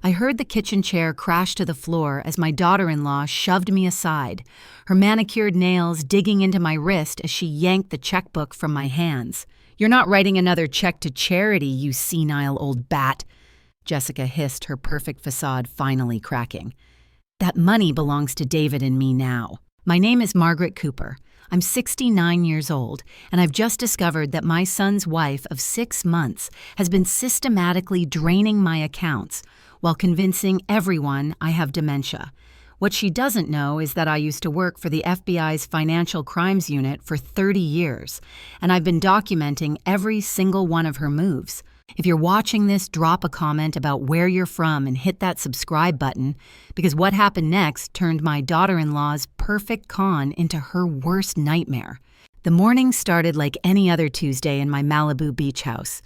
I heard the kitchen chair crash to the floor as my daughter-in-law shoved me aside, her manicured nails digging into my wrist as she yanked the checkbook from my hands. "You're not writing another check to charity, you senile old bat," Jessica hissed, her perfect facade finally cracking. "That money belongs to David and me now. My name is Margaret Cooper. I'm 69 years old, and I've just discovered that my son's wife of 6 months has been systematically draining my accounts while convincing everyone I have dementia. What she doesn't know is that I used to work for the FBI's Financial Crimes Unit for 30 years, and I've been documenting every single one of her moves. If you're watching this, drop a comment about where you're from and hit that subscribe button, because what happened next turned my daughter-in-law's perfect con into her worst nightmare. The morning started like any other Tuesday in my Malibu beach house.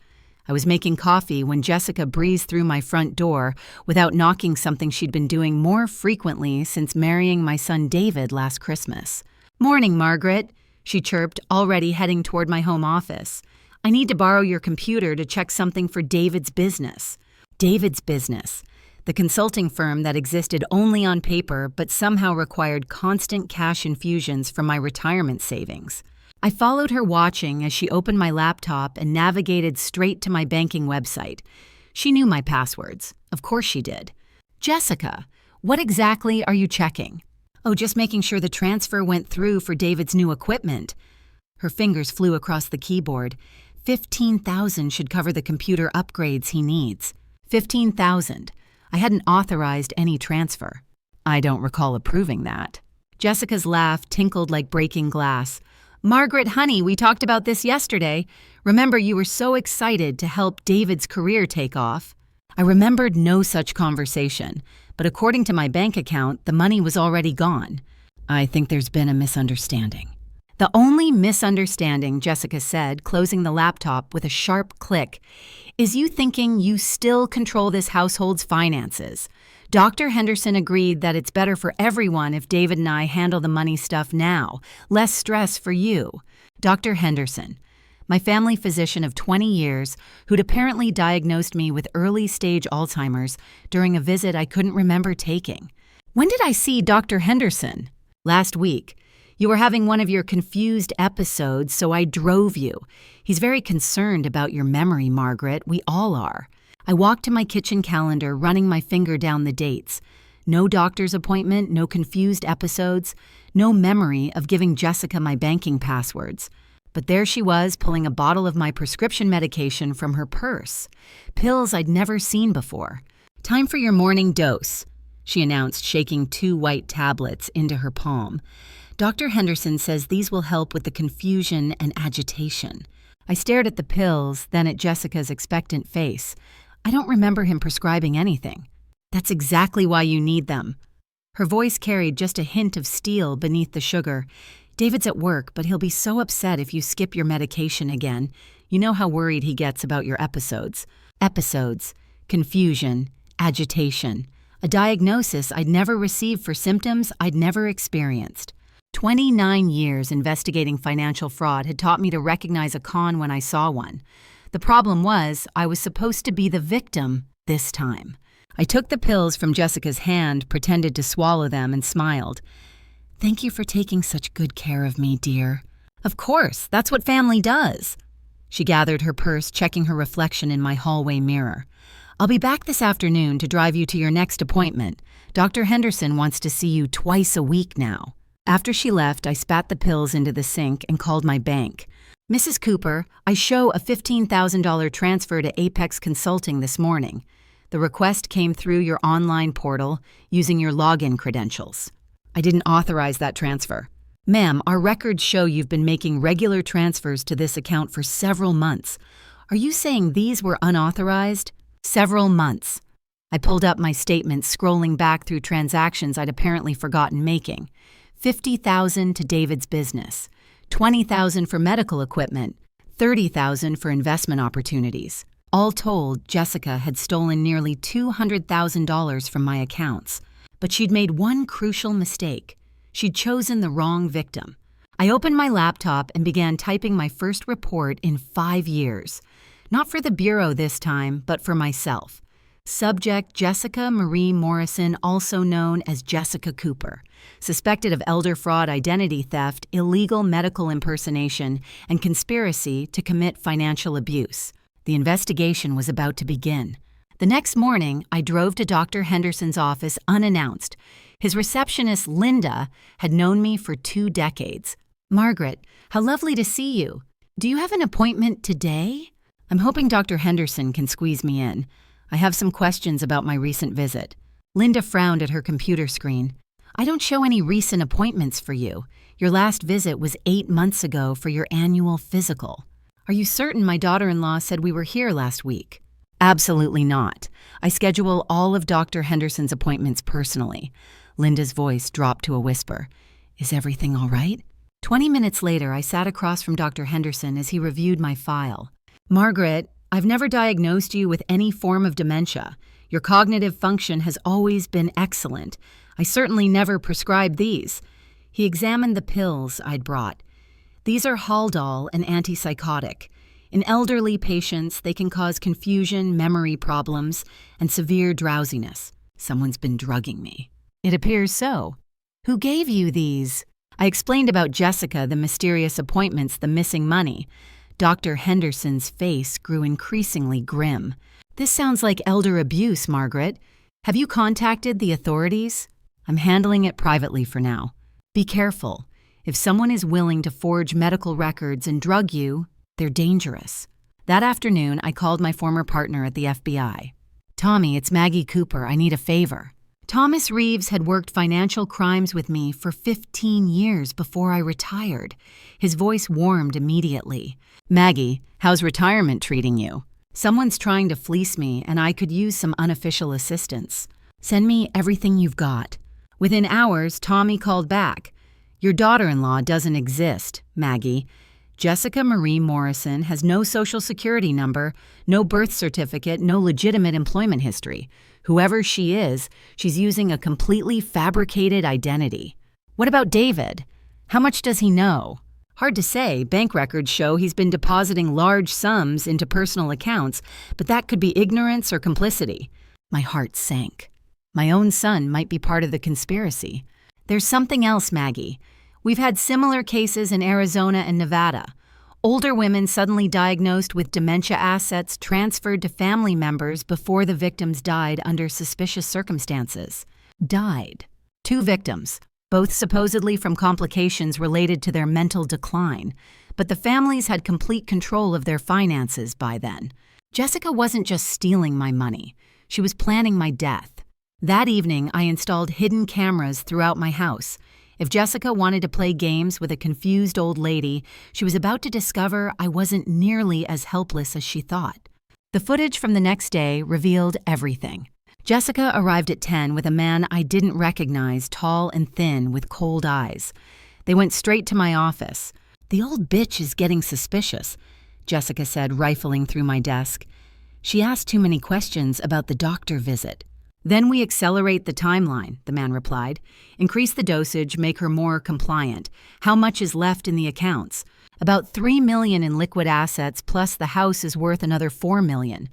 I was making coffee when Jessica breezed through my front door without knocking something she'd been doing more frequently since marrying my son David last Christmas. "Morning, Margaret," she chirped, already heading toward my home office. "I need to borrow your computer to check something for David's business." David's Business, the consulting firm that existed only on paper but somehow required constant cash infusions from my retirement savings. I followed her watching as she opened my laptop and navigated straight to my banking website. She knew my passwords. Of course she did. "Jessica, what exactly are you checking?" "Oh, just making sure the transfer went through for David's new equipment." Her fingers flew across the keyboard. $15,000 should cover the computer upgrades he needs. $15,000. I hadn't authorized any transfer. I don't recall approving that. Jessica's laugh tinkled like breaking glass. "Margaret, honey, we talked about this yesterday. Remember, you were so excited to help David's career take off." I remembered no such conversation, but according to my bank account, the money was already gone. "I think there's been a misunderstanding." "The only misunderstanding," Jessica said, closing the laptop with a sharp click, "is you thinking you still control this household's finances. Dr. Henderson agreed that it's better for everyone if David and I handle the money stuff now, less stress for you." Dr. Henderson, my family physician of 20 years, who'd apparently diagnosed me with early-stage Alzheimer's during a visit I couldn't remember taking. "When did I see Dr. Henderson?" "Last week. You were having one of your confused episodes, so I drove you. He's very concerned about your memory, Margaret. We all are." I walked to my kitchen calendar, running my finger down the dates. No doctor's appointment, no confused episodes, no memory of giving Jessica my banking passwords. But there she was, pulling a bottle of my prescription medication from her purse. Pills I'd never seen before. "Time for your morning dose," she announced, shaking 2 white tablets into her palm. "Dr. Henderson says these will help with the confusion and agitation." I stared at the pills, then at Jessica's expectant face. "I don't remember him prescribing anything." "That's exactly why you need them." Her voice carried just a hint of steel beneath the sugar. "David's at work, but he'll be so upset if you skip your medication again. You know how worried he gets about your episodes." Episodes, confusion, agitation. A diagnosis I'd never received for symptoms I'd never experienced. 29 years investigating financial fraud had taught me to recognize a con when I saw one. The problem was, I was supposed to be the victim this time. I took the pills from Jessica's hand, pretended to swallow them, and smiled. "Thank you for taking such good care of me, dear." "Of course, that's what family does." She gathered her purse, checking her reflection in my hallway mirror. "I'll be back this afternoon to drive you to your next appointment. Dr. Henderson wants to see you twice a week now." After she left, I spat the pills into the sink and called my bank. "Mrs. Cooper, I show a $15,000 transfer to Apex Consulting this morning. The request came through your online portal using your login credentials." "I didn't authorize that transfer." "Ma'am, our records show you've been making regular transfers to this account for several months. Are you saying these were unauthorized?" "Several months." I pulled up my statements, scrolling back through transactions I'd apparently forgotten making. $50,000 to David's business, $20,000 for medical equipment, $30,000 for investment opportunities. All told, Jessica had stolen nearly $200,000 from my accounts. But she'd made one crucial mistake. She'd chosen the wrong victim. I opened my laptop and began typing my first report in 5 years. Not for the Bureau this time, but for myself. Subject Jessica Marie Morrison, also known as Jessica Cooper, suspected of elder fraud, identity theft, illegal medical impersonation, and conspiracy to commit financial abuse. The investigation was about to begin. The next morning, I drove to Dr. Henderson's office unannounced. His receptionist, Linda, had known me for 2 decades. "Margaret, how lovely to see you. Do you have an appointment today?" I'm hoping Dr. Henderson can squeeze me in. I have some questions about my recent visit. Linda frowned at her computer screen. "I don't show any recent appointments for you. Your last visit was 8 months ago for your annual physical. Are you certain my daughter-in-law said we were here last week?" "Absolutely not. I schedule all of Dr. Henderson's appointments personally." Linda's voice dropped to a whisper. "Is everything all right?" 20 minutes later, I sat across from Dr. Henderson as he reviewed my file. "Margaret, I've never diagnosed you with any form of dementia. Your cognitive function has always been excellent. I certainly never prescribed these." He examined the pills I'd brought. "These are Haldol, an antipsychotic. In elderly patients, they can cause confusion, memory problems, and severe drowsiness. Someone's been drugging me." "It appears so. Who gave you these?" I explained about Jessica, the mysterious appointments, the missing money. Dr. Henderson's face grew increasingly grim. "This sounds like elder abuse, Margaret. Have you contacted the authorities?" "I'm handling it privately for now." "Be careful. If someone is willing to forge medical records and drug you, they're dangerous." That afternoon, I called my former partner at the FBI. "Tommy, it's Maggie Cooper. I need a favor." Thomas Reeves had worked financial crimes with me for 15 years before I retired. His voice warmed immediately. "Maggie, how's retirement treating you?" "Someone's trying to fleece me, and I could use some unofficial assistance." "Send me everything you've got." Within hours, Tommy called back. "Your daughter-in-law doesn't exist, Maggie. Jessica Marie Morrison has no social security number, no birth certificate, no legitimate employment history. Whoever she is, she's using a completely fabricated identity." "What about David? How much does he know?" "Hard to say. Bank records show he's been depositing large sums into personal accounts, but that could be ignorance or complicity." My heart sank. My own son might be part of the conspiracy. "There's something else, Maggie. We've had similar cases in Arizona and Nevada. Older women suddenly diagnosed with dementia assets transferred to family members before the victims died under suspicious circumstances." Died. 2 victims, both supposedly from complications related to their mental decline, but the families had complete control of their finances by then. Jessica wasn't just stealing my money. She was planning my death. That evening, I installed hidden cameras throughout my house. If Jessica wanted to play games with a confused old lady, she was about to discover I wasn't nearly as helpless as she thought. The footage from the next day revealed everything. Jessica arrived at 10 with a man I didn't recognize, tall and thin with cold eyes. They went straight to my office. "The old bitch is getting suspicious," Jessica said, rifling through my desk. "She asked too many questions about the doctor visit." "Then we accelerate the timeline," the man replied. "Increase the dosage, make her more compliant. How much is left in the accounts?" "About $3 million in liquid assets, plus the house is worth another $4 million.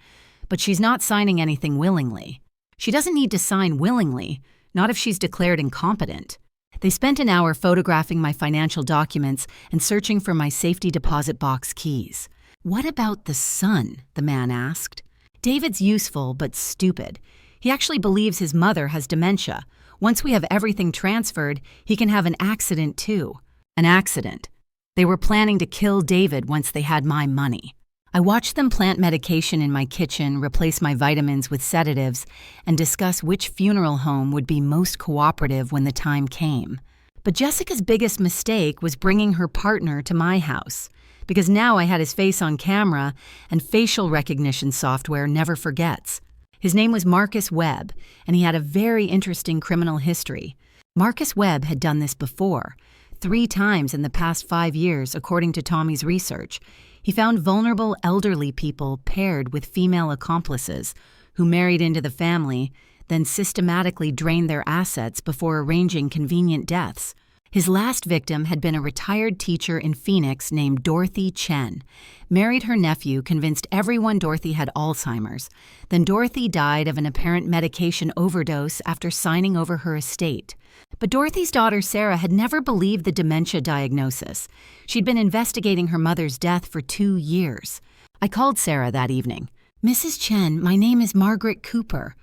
But she's not signing anything willingly." "She doesn't need to sign willingly, not if she's declared incompetent." They spent an hour photographing my financial documents and searching for my safety deposit box keys. "What about the son?" the man asked. "David's useful but stupid. He actually believes his mother has dementia. Once we have everything transferred, he can have an accident too." An accident. They were planning to kill David once they had my money. I watched them plant medication in my kitchen, replace my vitamins with sedatives, and discuss which funeral home would be most cooperative when the time came. But Jessica's biggest mistake was bringing her partner to my house, because now I had his face on camera, and facial recognition software never forgets. His name was Marcus Webb, and he had a very interesting criminal history. Marcus Webb had done this before, 3 times in the past 5 years, according to Tommy's research. He found vulnerable elderly people paired with female accomplices who married into the family, then systematically drained their assets before arranging convenient deaths. His last victim had been a retired teacher in Phoenix named Dorothy Chen. Married her nephew, convinced everyone Dorothy had Alzheimer's. Then Dorothy died of an apparent medication overdose after signing over her estate. But Dorothy's daughter Sarah had never believed the dementia diagnosis. She'd been investigating her mother's death for 2 years. I called Sarah that evening. "Mrs. Chen, my name is Margaret Cooper.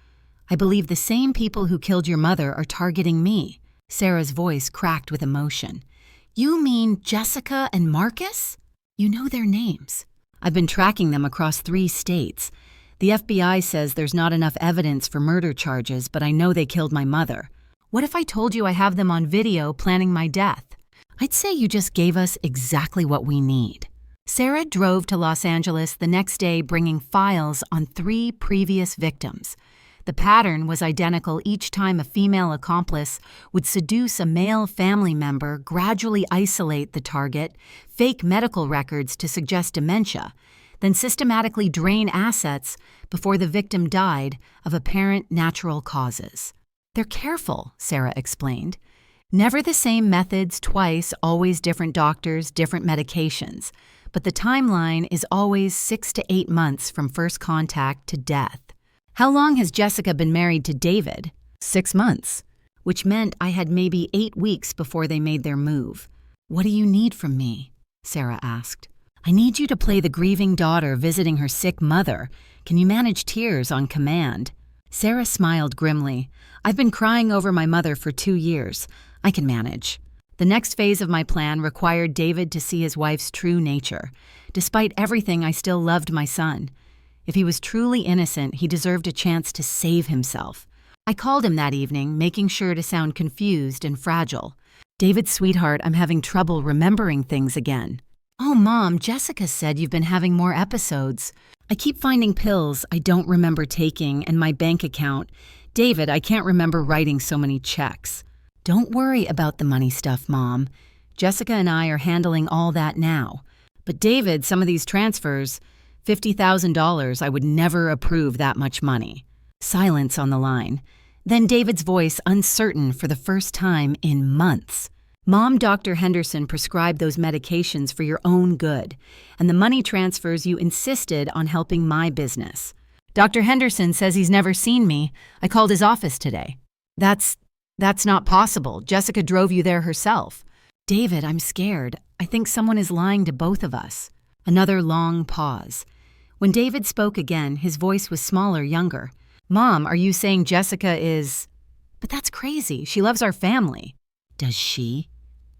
I believe the same people who killed your mother are targeting me." Sarah's voice cracked with emotion. "You mean Jessica and Marcus? You know their names." "I've been tracking them across 3 states. The FBI says there's not enough evidence for murder charges, but I know they killed my mother. What if I told you I have them on video planning my death?" "I'd say you just gave us exactly what we need." Sarah drove to Los Angeles the next day bringing files on 3 previous victims. The pattern was identical each time a female accomplice would seduce a male family member, gradually isolate the target, fake medical records to suggest dementia, then systematically drain assets before the victim died of apparent natural causes. "They're careful," Sarah explained. "Never the same methods twice, always different doctors, different medications. But the timeline is always 6 to 8 months from first contact to death." "How long has Jessica been married to David?" 6 months, which meant I had maybe 8 weeks before they made their move. "What do you need from me?" Sarah asked. "I need you to play the grieving daughter visiting her sick mother. Can you manage tears on command?" Sarah smiled grimly. "I've been crying over my mother for 2 years. I can manage." The next phase of my plan required David to see his wife's true nature. Despite everything, I still loved my son. If he was truly innocent, he deserved a chance to save himself. I called him that evening, making sure to sound confused and fragile. "David, sweetheart, I'm having trouble remembering things again." "Oh, Mom, Jessica said you've been having more episodes. I keep finding pills I don't remember taking and my bank account. David, I can't remember writing so many checks." "Don't worry about the money stuff, Mom. Jessica and I are handling all that now. But David, some of these transfers, $50,000, I would never approve that much money." Silence on the line. Then David's voice uncertain for the first time in months. "Mom, Dr. Henderson prescribed those medications for your own good, and the money transfers you insisted on helping my business. Dr. Henderson says he's never seen me. I called his office today." That's not possible. Jessica drove you there herself." "David, I'm scared. I think someone is lying to both of us." Another long pause. When David spoke again, his voice was smaller, younger. "Mom, are you saying Jessica is—" "But that's crazy. She loves our family." "Does she?"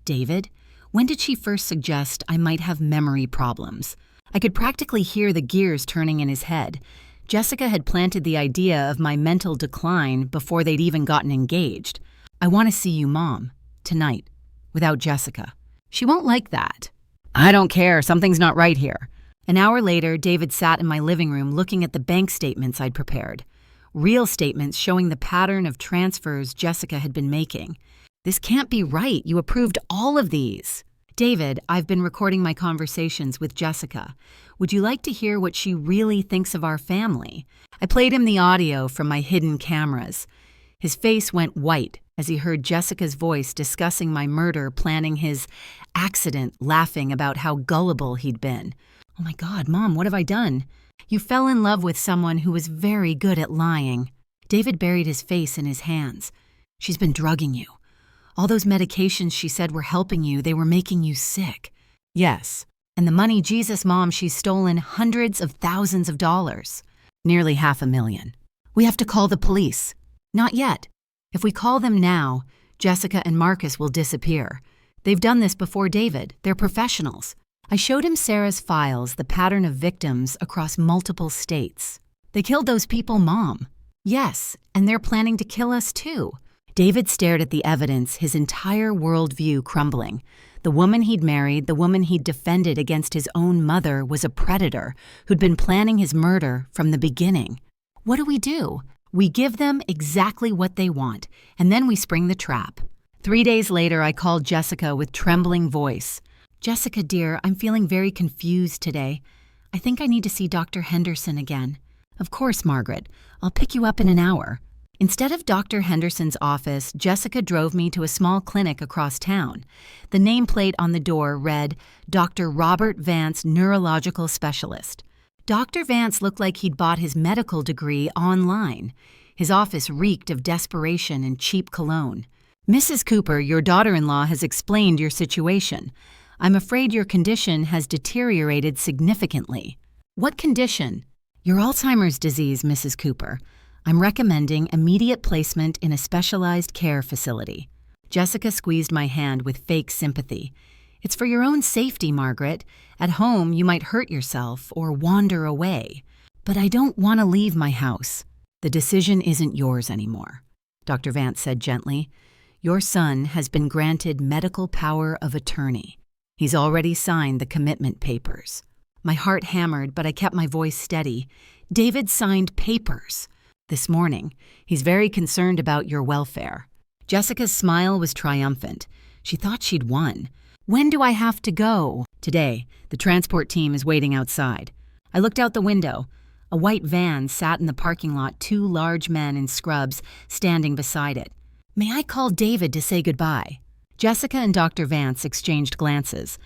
"David, when did she first suggest I might have memory problems?" I could practically hear the gears turning in his head. Jessica had planted the idea of my mental decline before they'd even gotten engaged. "I want to see you, Mom. Tonight. Without Jessica." "She won't like that." "I don't care. Something's not right here." An hour later, David sat in my living room looking at the bank statements I'd prepared. Real statements showing the pattern of transfers Jessica had been making. "This can't be right. You approved all of these." "David, I've been recording my conversations with Jessica. Would you like to hear what she really thinks of our family?" I played him the audio from my hidden cameras. His face went white as he heard Jessica's voice discussing my murder, planning his accident, laughing about how gullible he'd been. "Oh my God, Mom, what have I done?" "You fell in love with someone who was very good at lying." David buried his face in his hands. "She's been drugging you. All those medications she said were helping you, they were making you sick." "Yes." "And the money, Jesus, Mom, she's stolen hundreds of thousands of dollars. Nearly $500,000. We have to call the police." "Not yet. If we call them now, Jessica and Marcus will disappear. They've done this before, David. They're professionals." I showed him Sarah's files, the pattern of victims across multiple states. "They killed those people, Mom." "Yes, and they're planning to kill us too." David stared at the evidence, his entire worldview crumbling. The woman he'd married, the woman he'd defended against his own mother, was a predator who'd been planning his murder from the beginning. What do? We give them exactly what they want, and then we spring the trap. 3 days later, I called Jessica with trembling voice. "Jessica, dear, I'm feeling very confused today. I think I need to see Dr. Henderson again." "Of course, Margaret. I'll pick you up in an hour." Instead of Dr. Henderson's office, Jessica drove me to a small clinic across town. The nameplate on the door read, Dr. Robert Vance, Neurological Specialist. Dr. Vance looked like he'd bought his medical degree online. His office reeked of desperation and cheap cologne. Mrs. Cooper, your daughter-in-law has explained your situation. I'm afraid your condition has deteriorated significantly. What condition? Your Alzheimer's disease, Mrs. Cooper. I'm recommending immediate placement in a specialized care facility. Jessica squeezed my hand with fake sympathy. It's for your own safety, Margaret. At home, you might hurt yourself or wander away. But I don't want to leave my house. The decision isn't yours anymore, Dr. Vance said gently. Your son has been granted medical power of attorney. He's already signed the commitment papers. My heart hammered, but I kept my voice steady. David signed papers. This morning, he's very concerned about your welfare. Jessica's smile was triumphant. She thought she'd won. When do I have to go? Today. The transport team is waiting outside. I looked out the window. A white van sat in the parking lot, two large men in scrubs standing beside it. May I call David to say goodbye? Jessica and Dr. Vance exchanged glances.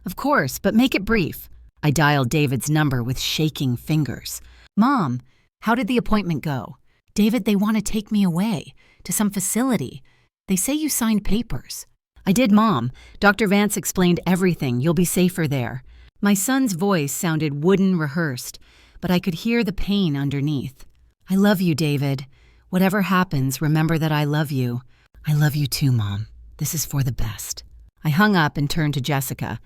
Of course, but make it brief. I dialed David's number with shaking fingers. Mom, how did the appointment go? David, they want to take me away to some facility. They say you signed papers. I did, Mom. Dr. Vance explained everything. You'll be safer there. My son's voice sounded wooden, rehearsed, but I could hear the pain underneath. I love you, David. Whatever happens, remember that I love you. I love you too, Mom. This is for the best. I hung up and turned to Jessica.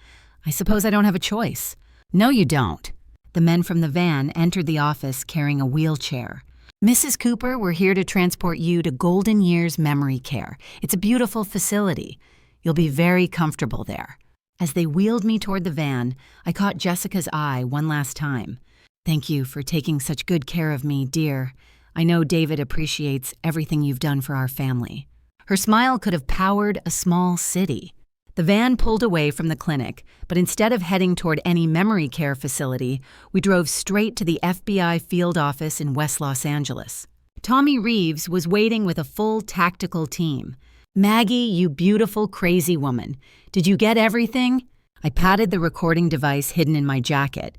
I suppose I don't have a choice. No, you don't. The men from the van entered the office carrying a wheelchair. Mrs. Cooper, we're here to transport you to Golden Years Memory Care. It's a beautiful facility. You'll be very comfortable there. As they wheeled me toward the van, I caught Jessica's eye one last time. Thank you for taking such good care of me, dear. I know David appreciates everything you've done for our family. Her smile could have powered a small city. The van pulled away from the clinic, but instead of heading toward any memory care facility, we drove straight to the FBI field office in West Los Angeles. Tommy Reeves was waiting with a full tactical team. Maggie, you beautiful, crazy woman. Did you get everything? I patted the recording device hidden in my jacket.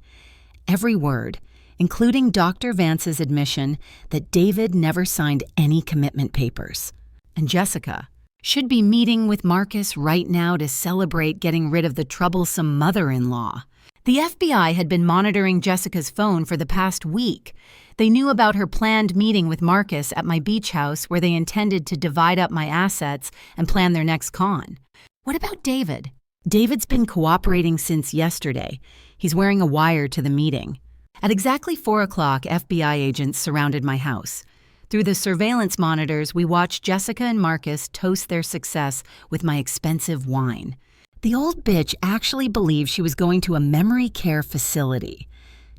Every word, including Dr. Vance's admission that David never signed any commitment papers. And Jessica should be meeting with Marcus right now to celebrate getting rid of the troublesome mother-in-law. The FBI had been monitoring Jessica's phone for the past week. They knew about her planned meeting with Marcus at my beach house where they intended to divide up my assets and plan their next con. What about David? David's been cooperating since yesterday. He's wearing a wire to the meeting. At exactly 4 o'clock, FBI agents surrounded my house. Through the surveillance monitors, we watched Jessica and Marcus toast their success with my expensive wine. The old bitch actually believed she was going to a memory care facility.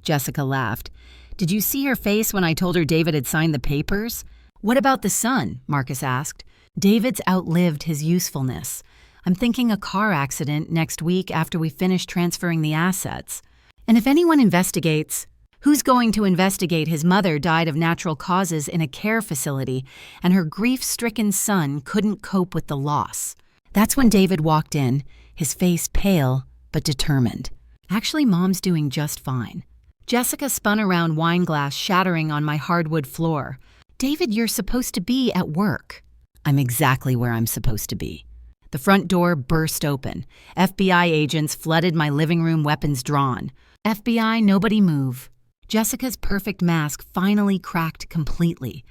Jessica laughed. Did you see her face when I told her David had signed the papers? What about the son? Marcus asked. David's outlived his usefulness. I'm thinking a car accident next week after we finish transferring the assets. And if anyone investigates, who's going to investigate his mother died of natural causes in a care facility and her grief-stricken son couldn't cope with the loss? That's when David walked in, his face pale but determined. Actually, Mom's doing just fine. Jessica spun around, wine glass shattering on my hardwood floor. David, you're supposed to be at work. I'm exactly where I'm supposed to be. The front door burst open. FBI agents flooded my living room, weapons drawn. FBI, nobody move. Jessica's perfect mask finally cracked completely.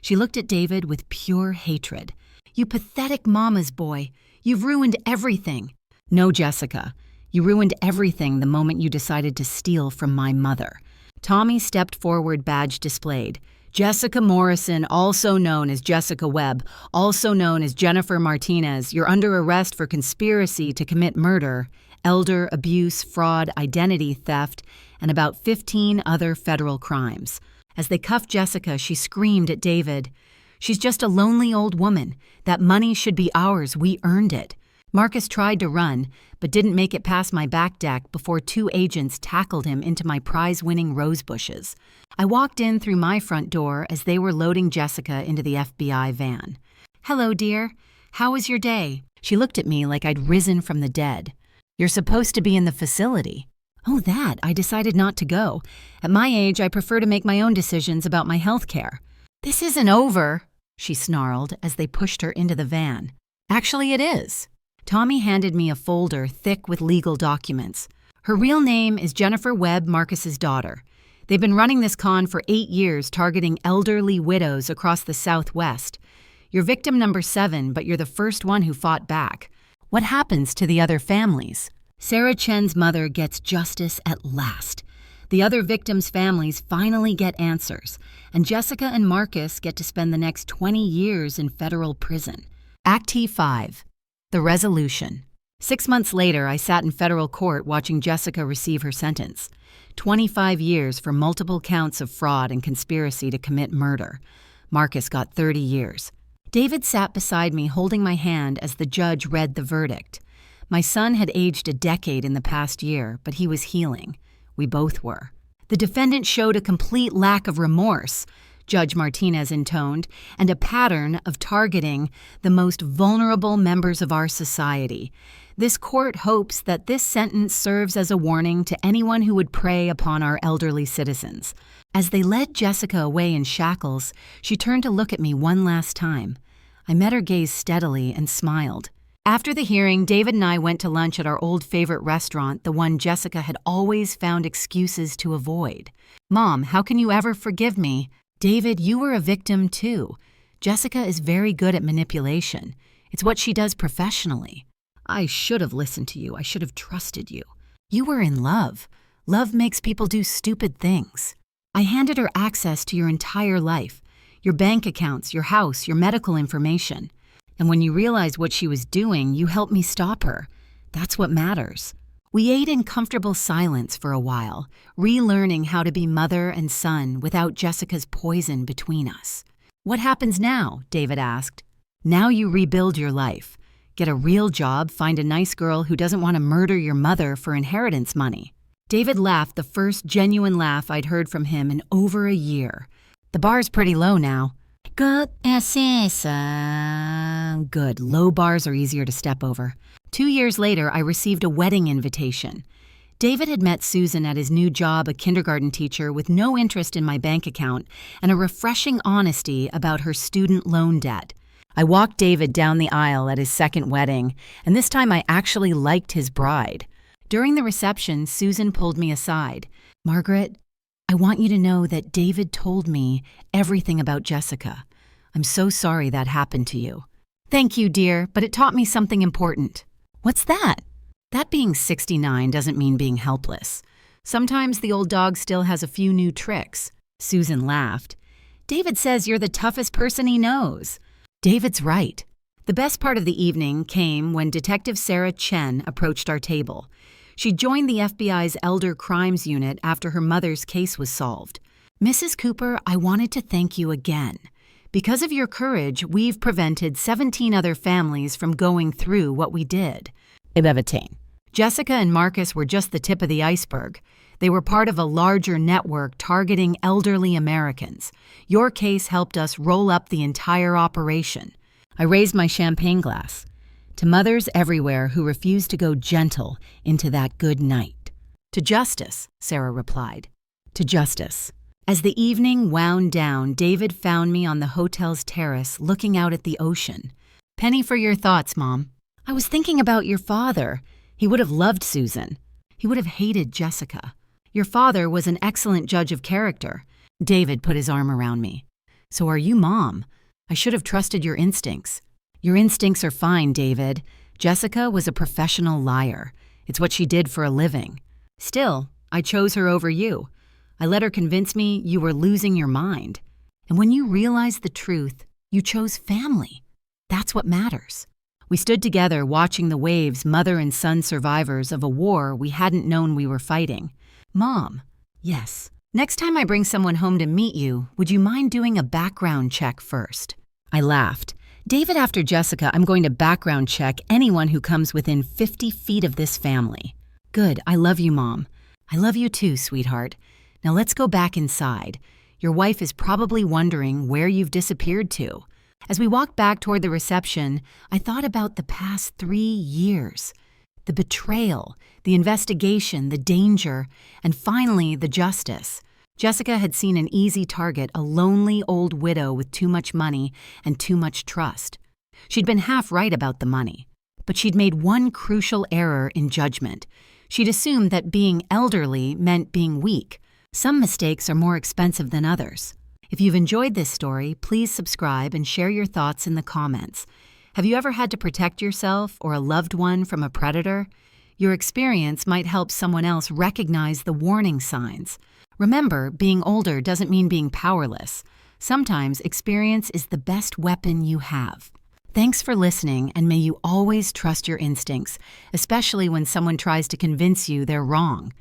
She looked at David with pure hatred. You pathetic mama's boy. You've ruined everything. No, Jessica. You ruined everything the moment you decided to steal from my mother. Tommy stepped forward, badge displayed. Jessica Morrison, also known as Jessica Webb, also known as Jennifer Martinez, you're under arrest for conspiracy to commit murder, elder abuse, fraud, identity theft, and about 15 other federal crimes. As they cuffed Jessica, she screamed at David. She's just a lonely old woman. That money should be ours. We earned it. Marcus tried to run, but didn't make it past my back deck before 2 agents tackled him into my prize-winning rose bushes. I walked in through my front door as they were loading Jessica into the FBI van. "Hello, dear. How was your day?" She looked at me like I'd risen from the dead. "You're supposed to be in the facility." "Oh, that. I decided not to go. At my age, I prefer to make my own decisions about my health care." "This isn't over," she snarled as they pushed her into the van. "Actually, it is." Tommy handed me a folder thick with legal documents. "Her real name is Jennifer Webb, Marcus's daughter. They've been running this con for 8 years, targeting elderly widows across the Southwest. You're victim number 7, but you're the first one who fought back. What happens to the other families?" Sarah Chen's mother gets justice at last. The other victims' families finally get answers, and Jessica and Marcus get to spend the next 20 years in federal prison. Act 5. The Resolution. 6 months later, I sat in federal court watching Jessica receive her sentence. 25 years for multiple counts of fraud and conspiracy to commit murder. Marcus got 30 years. David sat beside me holding my hand as the judge read the verdict. My son had aged a decade in the past year, but he was healing. We both were. The defendant showed a complete lack of remorse, Judge Martinez intoned, and a pattern of targeting the most vulnerable members of our society. This court hopes that this sentence serves as a warning to anyone who would prey upon our elderly citizens. As they led Jessica away in shackles, she turned to look at me one last time. I met her gaze steadily and smiled. After the hearing, David and I went to lunch at our old favorite restaurant, the one Jessica had always found excuses to avoid. "Mom, how can you ever forgive me?" "David, you were a victim too. Jessica is very good at manipulation. It's what she does professionally." "I should have listened to you. I should have trusted you." "You were in love. Love makes people do stupid things." I handed her access to your entire life, your bank accounts, your house, your medical information. And when you realized what she was doing, you helped me stop her. That's what matters. We ate in comfortable silence for a while, relearning how to be mother and son without Jessica's poison between us. "What happens now?" David asked. "Now you rebuild your life. Get a real job, find a nice girl who doesn't want to murder your mother for inheritance money." David laughed, the first genuine laugh I'd heard from him in over a year. "The bar's pretty low now." Good. Low bars are easier to step over. 2 years later, I received a wedding invitation. David had met Susan at his new job, a kindergarten teacher, with no interest in my bank account and a refreshing honesty about her student loan debt. I walked David down the aisle at his second wedding, and this time I actually liked his bride. During the reception, Susan pulled me aside. "Margaret, I want you to know that David told me everything about Jessica. I'm so sorry that happened to you." "Thank you, dear, but it taught me something important." "What's that?" "That being 69 doesn't mean being helpless. Sometimes the old dog still has a few new tricks." Susan laughed. "David says you're the toughest person he knows." David's right. The best part of the evening came when Detective Sarah Chen approached our table. She joined the FBI's Elder Crimes Unit after her mother's case was solved. "Mrs. Cooper, I wanted to thank you again. Because of your courage, we've prevented 17 other families from going through what we did." Jessica and Marcus were just the tip of the iceberg. They were part of a larger network targeting elderly Americans. Your case helped us roll up the entire operation. I raised my champagne glass. "To mothers everywhere who refuse to go gentle into that good night." "To justice," Sarah replied. "To justice." As the evening wound down, David found me on the hotel's terrace looking out at the ocean. "Penny for your thoughts, Mom." "I was thinking about your father. He would have loved Susan. He would have hated Jessica. Your father was an excellent judge of character." David put his arm around me. "So are you, Mom. I should have trusted your instincts." "Your instincts are fine, David. Jessica was a professional liar. It's what she did for a living. Still, I chose her over you. I let her convince me you were losing your mind. And when you realized the truth, you chose family. That's what matters." We stood together watching the waves, mother and son survivors of a war we hadn't known we were fighting. "Mom." "Yes. Next time I bring someone home to meet you, would you mind doing a background check first?" I laughed. David, after Jessica, I'm going to background check anyone who comes within 50 feet of this family. Good, I love you, Mom. I love you too, sweetheart. Now let's go back inside. Your wife is probably wondering where you've disappeared to. As we walked back toward the reception, I thought about the past 3 years. The betrayal, the investigation, the danger, and finally the justice. Jessica had seen an easy target, a lonely old widow with too much money and too much trust. She'd been half right about the money, but she'd made one crucial error in judgment. She'd assumed that being elderly meant being weak. Some mistakes are more expensive than others. If you've enjoyed this story, please subscribe and share your thoughts in the comments. Have you ever had to protect yourself or a loved one from a predator? Your experience might help someone else recognize the warning signs. Remember, being older doesn't mean being powerless. Sometimes experience is the best weapon you have. Thanks for listening, and may you always trust your instincts, especially when someone tries to convince you they're wrong.